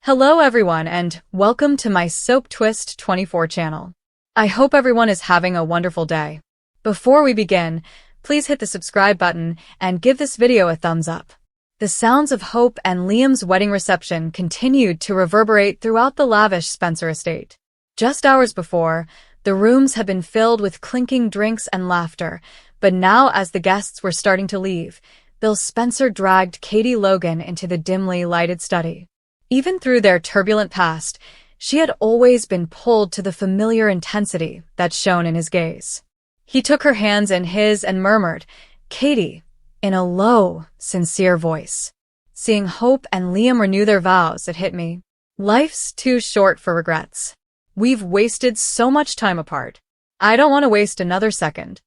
Hello everyone and welcome to my Soap Twist 24 channel. I hope everyone is having a wonderful day. Before we begin, please hit the subscribe button and give this video a thumbs up. The sounds of Hope and Liam's wedding reception continued to reverberate throughout the lavish Spencer estate. Just hours before, the rooms had been filled with clinking drinks and laughter, but now as the guests were starting to leave, Bill Spencer dragged Katie Logan into the dimly lighted study. Even through their turbulent past, she had always been pulled to the familiar intensity that shone in his gaze. He took her hands in his and murmured, "Katie," in a low, sincere voice. Seeing Hope and Liam renew their vows, it hit me. Life's too short for regrets. We've wasted so much time apart. I don't want to waste another second.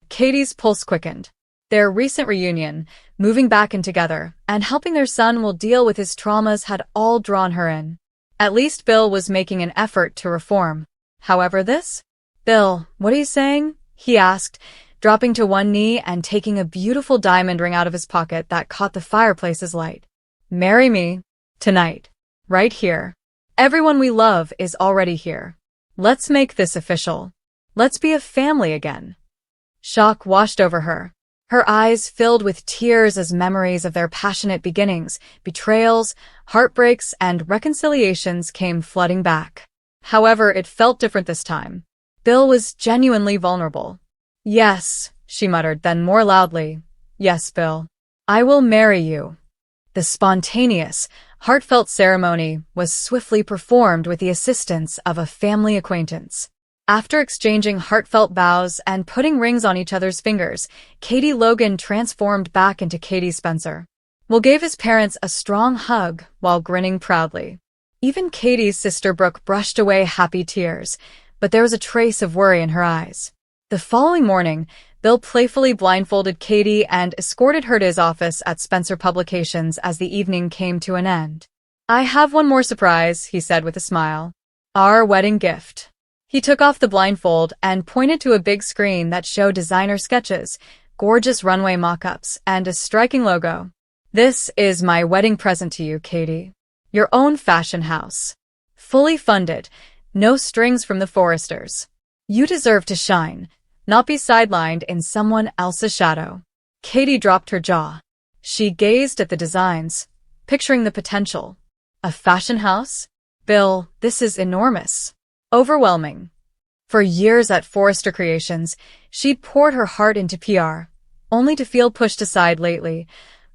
Katie's pulse quickened. Their recent reunion, moving back in together, and helping their son will deal with his traumas had all drawn her in. At least Bill was making an effort to reform. However, Bill, what are you saying? He asked, dropping to one knee and taking a beautiful diamond ring out of his pocket that caught the fireplace's light. Marry me. Tonight. Right here. Everyone we love is already here. Let's make this official. Let's be a family again. Shock washed over her. Her eyes filled with tears as memories of their passionate beginnings, betrayals, heartbreaks, and reconciliations came flooding back. However, it felt different this time. Bill was genuinely vulnerable. "Yes," she muttered, then more loudly, "Yes, Bill. I will marry you." The spontaneous, heartfelt ceremony was swiftly performed with the assistance of a family acquaintance. After exchanging heartfelt vows and putting rings on each other's fingers, Katie Logan transformed back into Katie Spencer. Will gave his parents a strong hug while grinning proudly. Even Katie's sister Brooke brushed away happy tears, but there was a trace of worry in her eyes. The following morning, Bill playfully blindfolded Katie and escorted her to his office at Spencer Publications as the evening came to an end. "I have one more surprise," he said with a smile. "Our wedding gift." He took off the blindfold and pointed to a big screen that showed designer sketches, gorgeous runway mock-ups, and a striking logo. "This is my wedding present to you, Katie. Your own fashion house. Fully funded, no strings from the Forresters. You deserve to shine, not be sidelined in someone else's shadow." Katie dropped her jaw. She gazed at the designs, picturing the potential. A fashion house? Bill, this is enormous. Overwhelming. For years at Forrester Creations, she'd poured her heart into PR, only to feel pushed aside lately.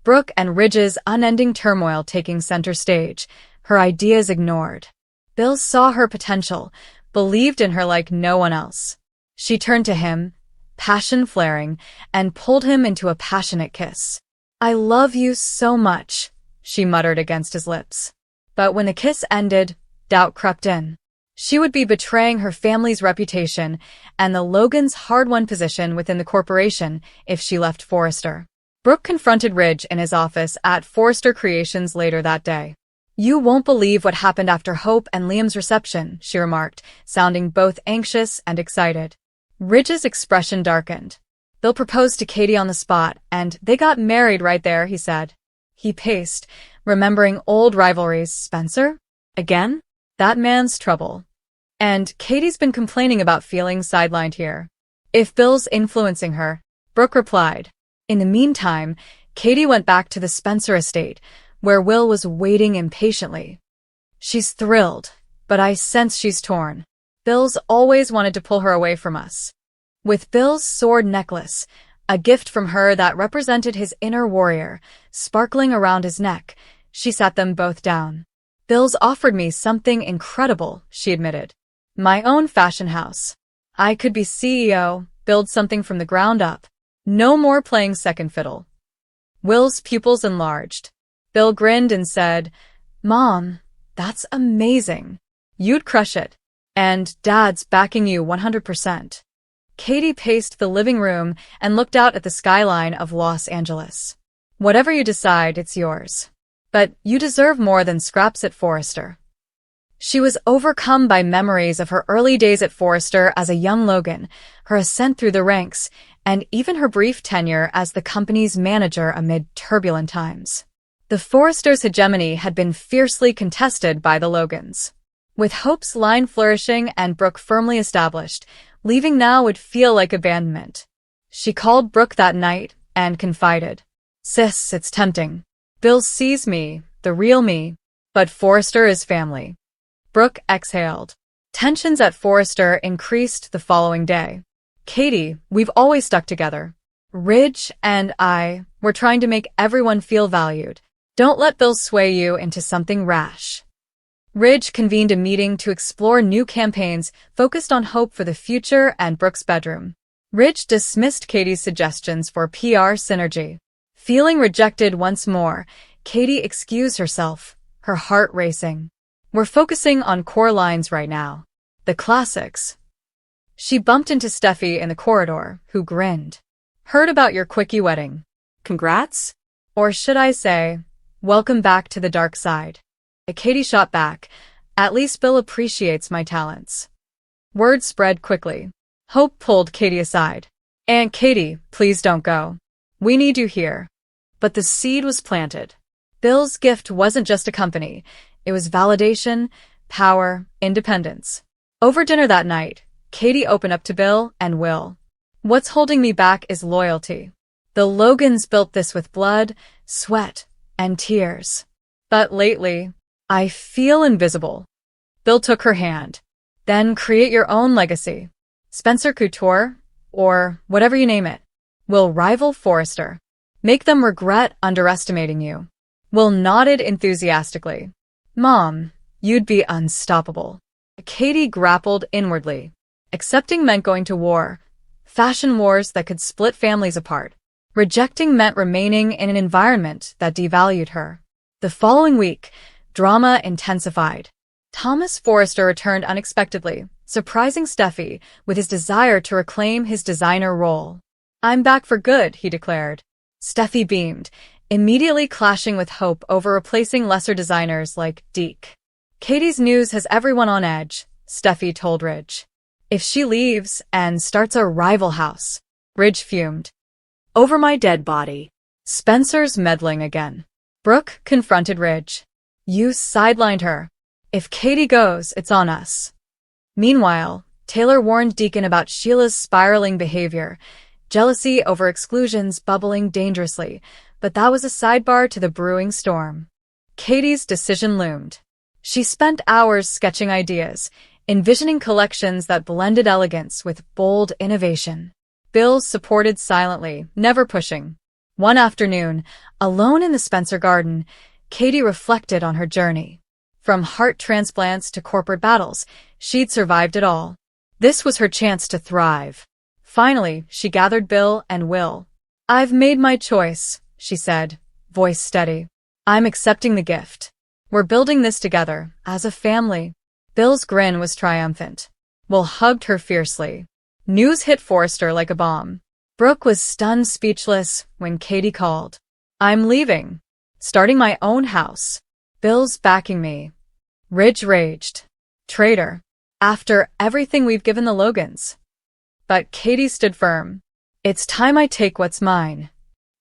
Brooke and Ridge's unending turmoil taking center stage, her ideas ignored. Bill saw her potential, believed in her like no one else. She turned to him, passion flaring, and pulled him into a passionate kiss. "I love you so much," she muttered against his lips. But when the kiss ended, doubt crept in. She would be betraying her family's reputation and the Logan's hard-won position within the corporation if she left Forrester. Brooke confronted Ridge in his office at Forrester Creations later that day. "You won't believe what happened after Hope and Liam's reception," she remarked, sounding both anxious and excited. Ridge's expression darkened. "Bill proposed to Katie on the spot, and they got married right there," he said. He paced, remembering old rivalries. "Spencer? Again? That man's trouble. And Katie's been complaining about feeling sidelined here. If Bill's influencing her," Brooke replied. In the meantime, Katie went back to the Spencer estate, where Will was waiting impatiently. "She's thrilled, but I sense she's torn. Bill's always wanted to pull her away from us." With Bill's sword necklace, a gift from her that represented his inner warrior, sparkling around his neck, she sat them both down. "Bill's offered me something incredible," she admitted. "My own fashion house. I could be CEO, build something from the ground up. No more playing second fiddle." Will's pupils enlarged. Bill grinned and said, "Mom, that's amazing. You'd crush it. And Dad's backing you 100%. Katie paced the living room and looked out at the skyline of Los Angeles. "Whatever you decide, it's yours. But you deserve more than scraps at Forrester." She was overcome by memories of her early days at Forrester as a young Logan, her ascent through the ranks, and even her brief tenure as the company's manager amid turbulent times. The Forresters' hegemony had been fiercely contested by the Logans. With Hope's line flourishing and Brooke firmly established, leaving now would feel like abandonment. She called Brooke that night and confided, "Sis, it's tempting. Bill sees me, the real me, but Forrester is family." Brooke exhaled. Tensions at Forrester increased the following day. "Katie, we've always stuck together. Ridge and I were trying to make everyone feel valued. Don't let Bill sway you into something rash." Ridge convened a meeting to explore new campaigns focused on hope for the future and Brooke's bedroom. Ridge dismissed Katie's suggestions for PR synergy. Feeling rejected once more, Katie excused herself, her heart racing. "We're focusing on core lines right now. The classics." She bumped into Steffi in the corridor, who grinned. "Heard about your quickie wedding. Congrats? Or should I say, welcome back to the dark side." Katie shot back, "At least Bill appreciates my talents." Word spread quickly. Hope pulled Katie aside. "Aunt Katie, please don't go. We need you here." But the seed was planted. Bill's gift wasn't just a company. It was validation, power, independence. Over dinner that night, Katie opened up to Bill and Will. "What's holding me back is loyalty. The Logans built this with blood, sweat, and tears. But lately, I feel invisible." Bill took her hand. "Then create your own legacy. Spencer Couture, or whatever you name it, will rival Forrester. Make them regret underestimating you." Will nodded enthusiastically. "Mom, you'd be unstoppable." Katie grappled inwardly. Accepting meant going to war, fashion wars that could split families apart. Rejecting meant remaining in an environment that devalued her. The following week, drama intensified. Thomas Forrester returned unexpectedly, surprising Steffi with his desire to reclaim his designer role. "I'm back for good," he declared. Steffi beamed, immediately clashing with Hope over replacing lesser designers like Deke. "Katie's news has everyone on edge," Steffi told Ridge. "If she leaves and starts a rival house," Ridge fumed. "Over my dead body." Spencer's meddling again. Brooke confronted Ridge. "You sidelined her. If Katie goes, it's on us." Meanwhile, Taylor warned Deacon about Sheila's spiraling behavior, jealousy over exclusions bubbling dangerously, but that was a sidebar to the brewing storm. Katie's decision loomed. She spent hours sketching ideas, envisioning collections that blended elegance with bold innovation. Bill supported silently, never pushing. One afternoon, alone in the Spencer garden, Katie reflected on her journey. From heart transplants to corporate battles, she'd survived it all. This was her chance to thrive. Finally, she gathered Bill and Will. "I've made my choice," she said, voice steady. "I'm accepting the gift. We're building this together, as a family." Bill's grin was triumphant. Will hugged her fiercely. News hit Forrester like a bomb. Brooke was stunned speechless when Katie called. "I'm leaving. Starting my own house. Bill's backing me." Ridge raged. "Traitor. After everything we've given the Logans." But Katie stood firm. "It's time I take what's mine."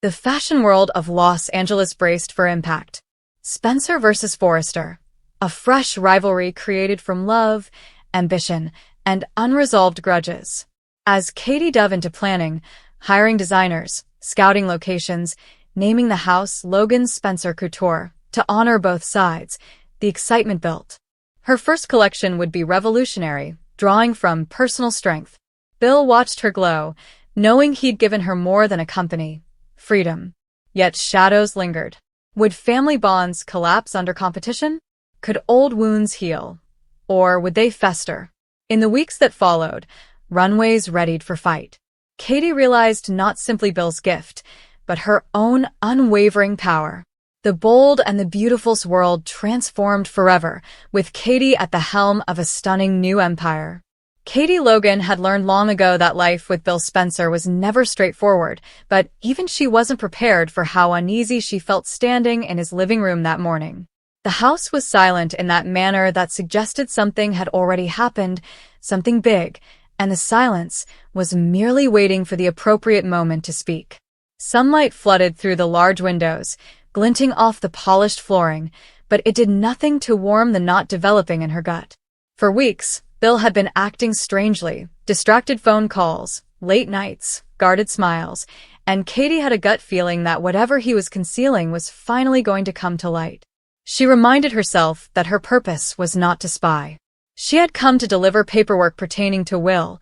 The fashion world of Los Angeles braced for impact. Spencer versus Forrester. A fresh rivalry created from love, ambition, and unresolved grudges. As Katie dove into planning, hiring designers, scouting locations, naming the house Logan Spencer Couture to honor both sides, the excitement built. Her first collection would be revolutionary, drawing from personal strength. Bill watched her glow, knowing he'd given her more than a company, freedom. Yet shadows lingered. Would family bonds collapse under competition? Could old wounds heal? Or would they fester? In the weeks that followed, runways readied for fight. Katie realized not simply Bill's gift, but her own unwavering power. The bold and the beautiful's world transformed forever, with Katie at the helm of a stunning new empire. Katie Logan had learned long ago that life with Bill Spencer was never straightforward, but even she wasn't prepared for how uneasy she felt standing in his living room that morning. The house was silent in that manner that suggested something had already happened, something big, and the silence was merely waiting for the appropriate moment to speak. Sunlight flooded through the large windows, glinting off the polished flooring, but it did nothing to warm the knot developing in her gut. For weeks, Bill had been acting strangely, distracted phone calls, late nights, guarded smiles, and Katie had a gut feeling that whatever he was concealing was finally going to come to light. She reminded herself that her purpose was not to spy. She had come to deliver paperwork pertaining to Will.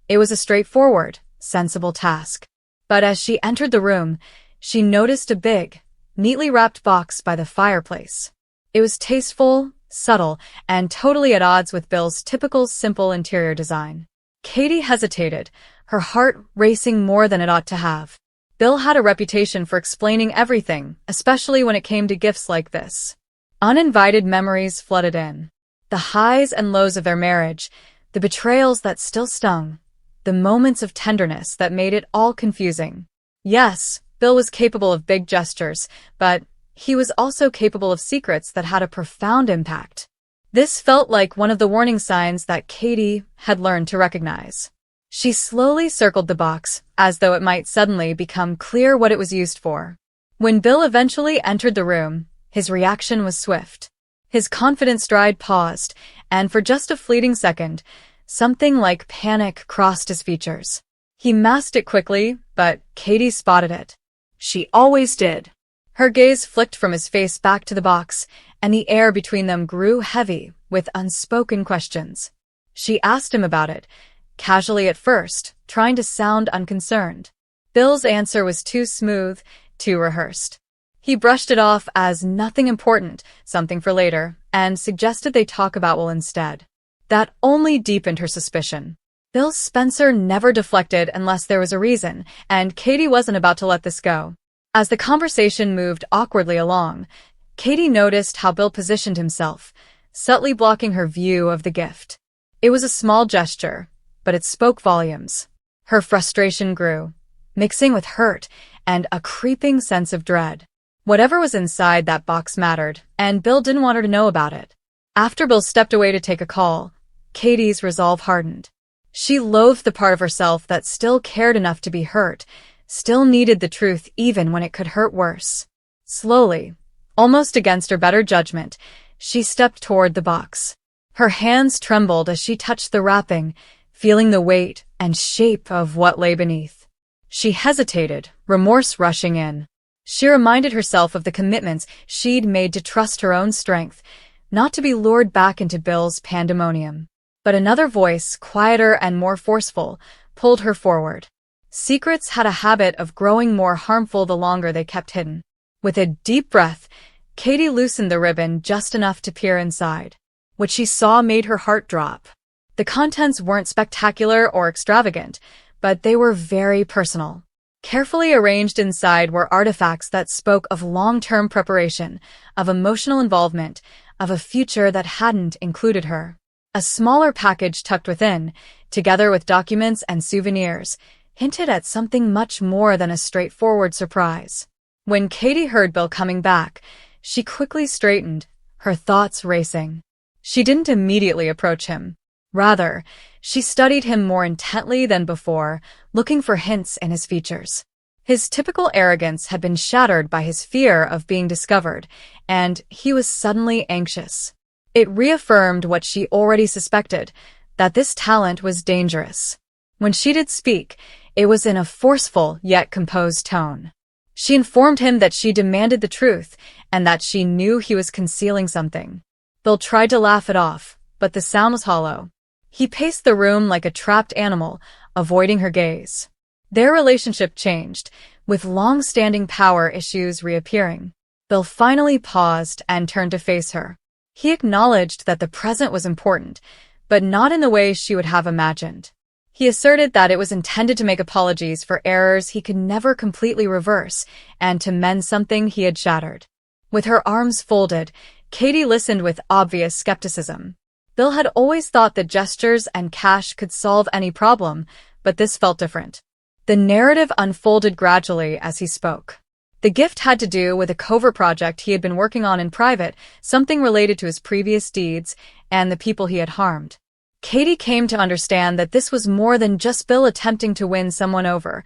It was a straightforward, sensible task. But as she entered the room, she noticed a big, neatly wrapped box by the fireplace. It was tasteful, subtle, and totally at odds with Bill's typical simple interior design. Katie hesitated, her heart racing more than it ought to have. Bill had a reputation for explaining everything, especially when it came to gifts like this. Uninvited memories flooded in. The highs and lows of their marriage, the betrayals that still stung, the moments of tenderness that made it all confusing. Yes, Bill was capable of big gestures, but he was also capable of secrets that had a profound impact. This felt like one of the warning signs that Katie had learned to recognize. She slowly circled the box, as though it might suddenly become clear what it was used for. When Bill eventually entered the room, his reaction was swift. His confident stride paused, and for just a fleeting second, something like panic crossed his features. He masked it quickly, but Katie spotted it. She always did. Her gaze flicked from his face back to the box, and the air between them grew heavy with unspoken questions. She asked him about it, casually at first, trying to sound unconcerned. Bill's answer was too smooth, too rehearsed. He brushed it off as nothing important, something for later, and suggested they talk about Will instead. That only deepened her suspicion. Bill Spencer never deflected unless there was a reason, and Katie wasn't about to let this go. As the conversation moved awkwardly along, Katie noticed how Bill positioned himself, subtly blocking her view of the gift. It was a small gesture, but it spoke volumes. Her frustration grew, mixing with hurt and a creeping sense of dread. Whatever was inside that box mattered, and Bill didn't want her to know about it. After Bill stepped away to take a call, Katie's resolve hardened. She loathed the part of herself that still cared enough to be hurt, still needed the truth even when it could hurt worse. Slowly, almost against her better judgment, she stepped toward the box. Her hands trembled as she touched the wrapping, feeling the weight and shape of what lay beneath. She hesitated, remorse rushing in. She reminded herself of the commitments she'd made to trust her own strength, not to be lured back into Bill's pandemonium. But another voice, quieter and more forceful, pulled her forward. Secrets had a habit of growing more harmful the longer they kept hidden. With a deep breath, Katie loosened the ribbon just enough to peer inside. What she saw made her heart drop. The contents weren't spectacular or extravagant, but they were very personal. Carefully arranged inside were artifacts that spoke of long-term preparation, of emotional involvement, of a future that hadn't included her. A smaller package tucked within, together with documents and souvenirs, hinted at something much more than a straightforward surprise. When Katie heard Bill coming back, she quickly straightened, her thoughts racing. She didn't immediately approach him. Rather, she studied him more intently than before, looking for hints in his features. His typical arrogance had been shattered by his fear of being discovered, and he was suddenly anxious. It reaffirmed what she already suspected, that this talent was dangerous. When she did speak, it was in a forceful yet composed tone. She informed him that she demanded the truth, and that she knew he was concealing something. Bill tried to laugh it off, but the sound was hollow. He paced the room like a trapped animal, avoiding her gaze. Their relationship changed, with long-standing power issues reappearing. Bill finally paused and turned to face her. He acknowledged that the present was important, but not in the way she would have imagined. He asserted that it was intended to make apologies for errors he could never completely reverse, and to mend something he had shattered. With her arms folded, Katie listened with obvious skepticism. Bill had always thought that gestures and cash could solve any problem, but this felt different. The narrative unfolded gradually as he spoke. The gift had to do with a covert project he had been working on in private, something related to his previous deeds and the people he had harmed. Katie came to understand that this was more than just Bill attempting to win someone over.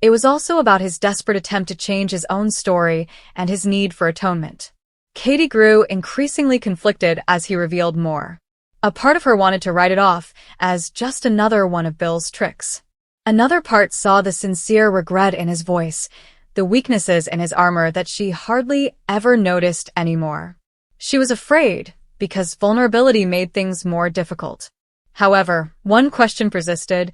It was also about his desperate attempt to change his own story and his need for atonement. Katie grew increasingly conflicted as he revealed more. A part of her wanted to write it off as just another one of Bill's tricks. Another part saw the sincere regret in his voice, the weaknesses in his armor that she hardly ever noticed anymore. She was afraid, because vulnerability made things more difficult. However, one question persisted,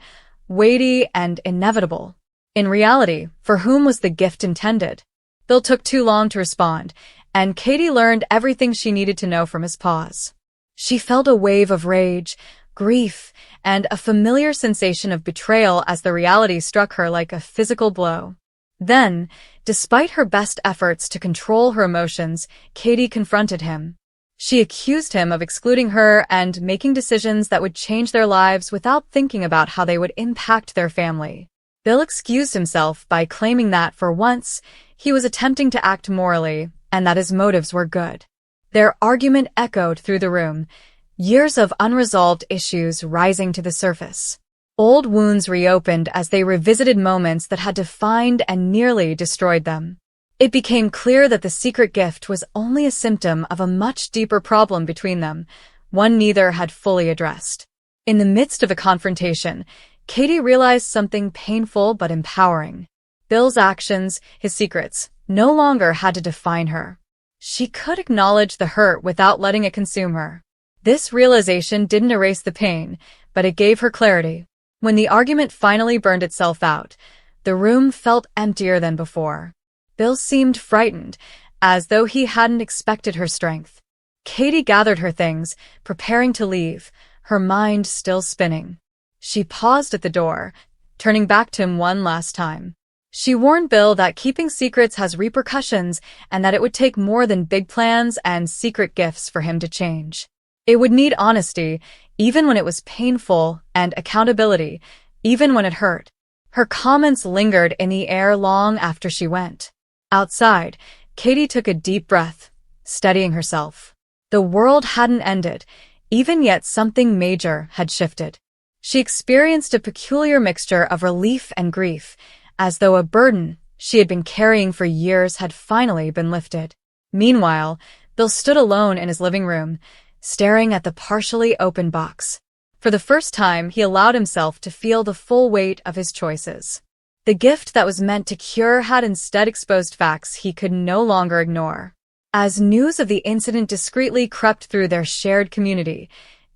weighty and inevitable. In reality, for whom was the gift intended? Bill took too long to respond, and Katie learned everything she needed to know from his pause. She felt a wave of rage, grief, and a familiar sensation of betrayal as the reality struck her like a physical blow. Then, despite her best efforts to control her emotions, Katie confronted him. She accused him of excluding her and making decisions that would change their lives without thinking about how they would impact their family. Bill excused himself by claiming that, for once, he was attempting to act morally and that his motives were good. Their argument echoed through the room, years of unresolved issues rising to the surface. Old wounds reopened as they revisited moments that had defined and nearly destroyed them. It became clear that the secret gift was only a symptom of a much deeper problem between them, one neither had fully addressed. In the midst of the confrontation, Katie realized something painful but empowering. Bill's actions, his secrets, no longer had to define her. She could acknowledge the hurt without letting it consume her. This realization didn't erase the pain, but it gave her clarity. When the argument finally burned itself out, the room felt emptier than before. Bill seemed frightened, as though he hadn't expected her strength. Katie gathered her things, preparing to leave, her mind still spinning. She paused at the door, turning back to him one last time. She warned Bill that keeping secrets has repercussions and that it would take more than big plans and secret gifts for him to change. It would need honesty, even when it was painful, and accountability, even when it hurt. Her comments lingered in the air long after she went. Outside, Katie took a deep breath, steadying herself. The world hadn't ended, even yet something major had shifted. She experienced a peculiar mixture of relief and grief, as though a burden she had been carrying for years had finally been lifted. Meanwhile, Bill stood alone in his living room, staring at the partially open box. For the first time, he allowed himself to feel the full weight of his choices. The gift that was meant to cure had instead exposed facts he could no longer ignore. As news of the incident discreetly crept through their shared community,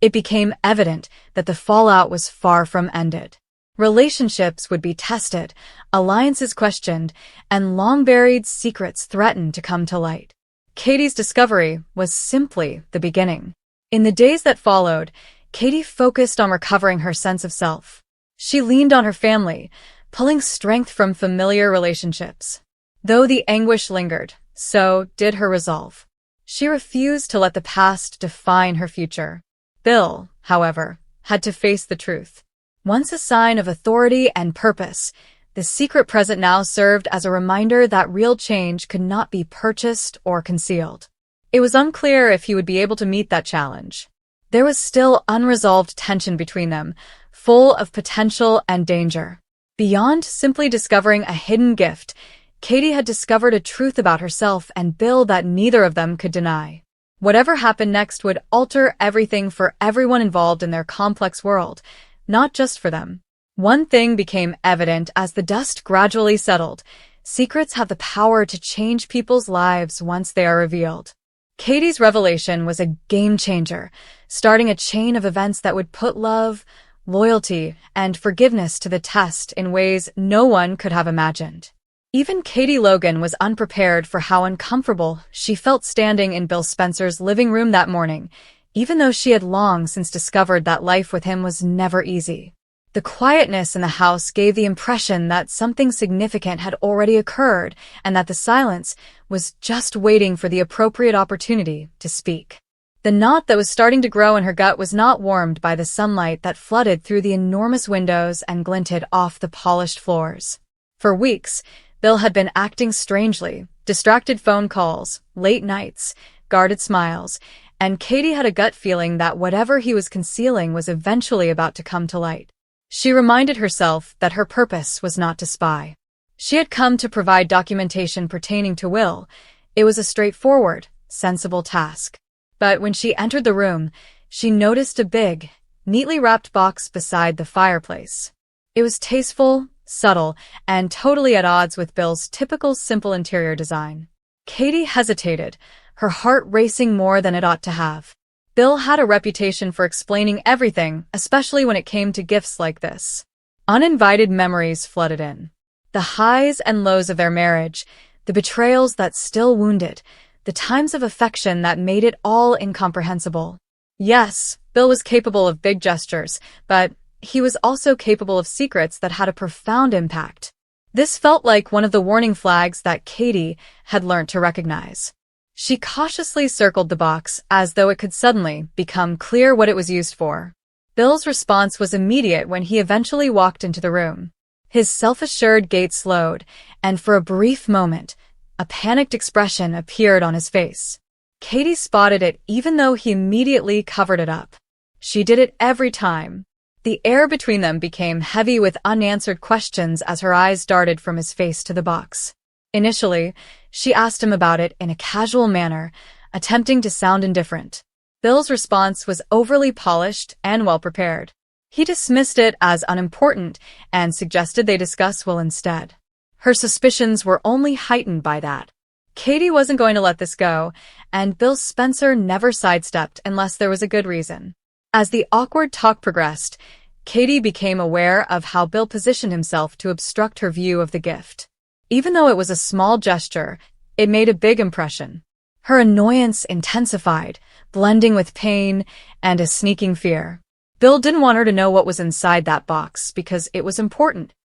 it became evident that the fallout was far from ended. Relationships would be tested, alliances questioned, and long-buried secrets threatened to come to light. Katie's discovery was simply the beginning. In the days that followed, Katie focused on recovering her sense of self. She leaned on her family, pulling strength from familiar relationships. Though the anguish lingered, so did her resolve. She refused to let the past define her future. Bill, however, had to face the truth. Once a sign of authority and purpose, the secret present now served as a reminder that real change could not be purchased or concealed. It was unclear if he would be able to meet that challenge. There was still unresolved tension between them, full of potential and danger. Beyond simply discovering a hidden gift, Katie had discovered a truth about herself and Bill that neither of them could deny. Whatever happened next would alter everything for everyone involved in their complex world, not just for them. One thing became evident as the dust gradually settled. Secrets have the power to change people's lives once they are revealed. Katie's revelation was a game-changer, starting a chain of events that would put love, loyalty, and forgiveness to the test in ways no one could have imagined. Even Katie Logan was unprepared for how uncomfortable she felt standing in Bill Spencer's living room that morning, even though she had long since discovered that life with him was never easy. The quietness in the house gave the impression that something significant had already occurred and that the silence was just waiting for the appropriate opportunity to speak. The knot that was starting to grow in her gut was not warmed by the sunlight that flooded through the enormous windows and glinted off the polished floors. For weeks, Bill had been acting strangely, distracted phone calls, late nights, guarded smiles, and Katie had a gut feeling that whatever he was concealing was eventually about to come to light. She reminded herself that her purpose was not to spy. She had come to provide documentation pertaining to Will. It was a straightforward, sensible task. But when she entered the room, she noticed a big, neatly wrapped box beside the fireplace. It was tasteful, subtle, and totally at odds with Bill's typical simple interior design. Katie hesitated, her heart racing more than it ought to have. Bill had a reputation for explaining everything, especially when it came to gifts like this. Uninvited memories flooded in. The highs and lows of their marriage, the betrayals that still wounded, the times of affection that made it all incomprehensible. Yes, Bill was capable of big gestures, but he was also capable of secrets that had a profound impact. This felt like one of the warning flags that Katie had learned to recognize. She cautiously circled the box as though it could suddenly become clear what it was used for. Bill's response was immediate when he eventually walked into the room. His self-assured gait slowed, and for a brief moment, a panicked expression appeared on his face. Katie spotted it even though he immediately covered it up. She did it every time. The air between them became heavy with unanswered questions as her eyes darted from his face to the box. Initially, she asked him about it in a casual manner, attempting to sound indifferent. Bill's response was overly polished and well-prepared. He dismissed it as unimportant and suggested they discuss Will instead. Her suspicions were only heightened by that. Katie wasn't going to let this go, and Bill Spencer never sidestepped unless there was a good reason. As the awkward talk progressed, Katie became aware of how Bill positioned himself to obstruct her view of the gift. Even though it was a small gesture, it made a big impression. Her annoyance intensified, blending with pain and a sneaking fear. Bill didn't want her to know what was inside that box because it was important.